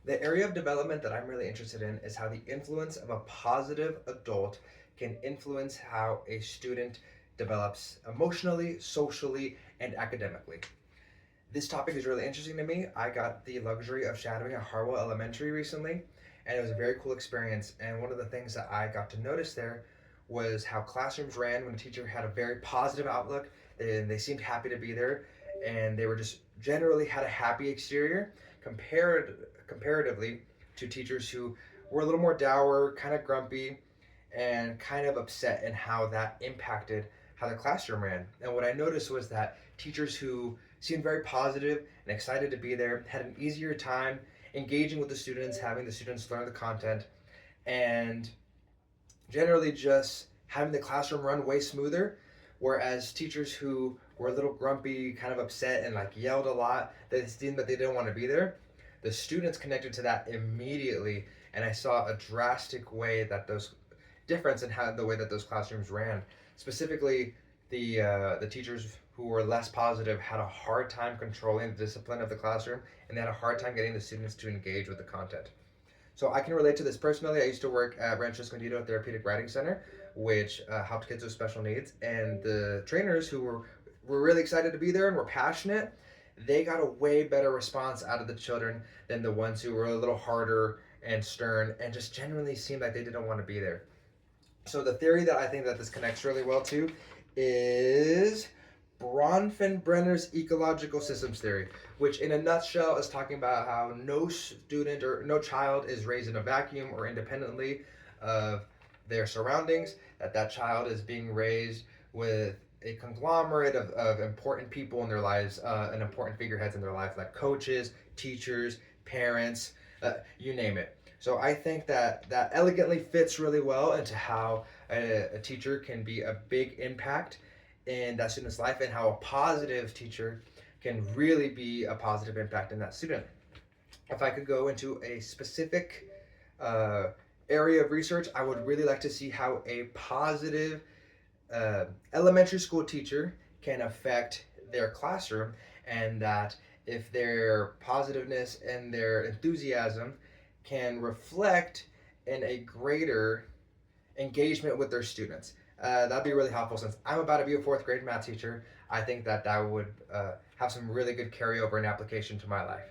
The area of development that I'm really interested in is how the influence of a positive adult can influence how a student develops emotionally, socially, and academically. This topic is really interesting to me. I got the luxury of shadowing at Harwell Elementary recently, and it was a very cool experience. And one of the things that I got to notice there was how classrooms ran when a teacher had a very positive outlook. They seemed happy to be there, and they were just generally had a happy exterior comparatively to teachers who were a little more dour, kind of grumpy, and kind of upset, and how that impacted how the classroom ran. And what I noticed was that teachers who seemed very positive and excited to be there had an easier time engaging with the students, having the students learn the content, and generally just having the classroom run way smoother. Whereas teachers who were a little grumpy, kind of upset, and like yelled a lot, they seemed that they didn't want to be there. The students connected to that immediately, and I saw a drastic way that those difference in how the way that those classrooms ran. Specifically, the teachers who were less positive had a hard time controlling the discipline of the classroom, and they had a hard time getting the students to engage with the content. So I can relate to this personally. I used to work at Rancho Escondido Therapeutic Writing Center, which helped kids with special needs, and the trainers who were really excited to be there and were passionate. They got a way better response out of the children than the ones who were a little harder and stern and just genuinely seemed like they didn't want to be there. So the theory that I think that this connects really well to is Bronfenbrenner's ecological systems theory, which in a nutshell is talking about how no student or no child is raised in a vacuum or independently of their surroundings, that child is being raised with a conglomerate of important people in their lives and important figureheads in their life, like coaches, teachers, parents, you name it. So I think that that elegantly fits really well into how a teacher can be a big impact in that student's life, and how a positive teacher can really be a positive impact in that student. If I could go into a specific uh, area of research, I would really like to see how a positive elementary school teacher can affect their classroom, and that if their positiveness and their enthusiasm can reflect in a greater engagement with their students. That'd be really helpful since I'm about to be a fourth grade math teacher. I think that that would have some really good carryover and application to my life.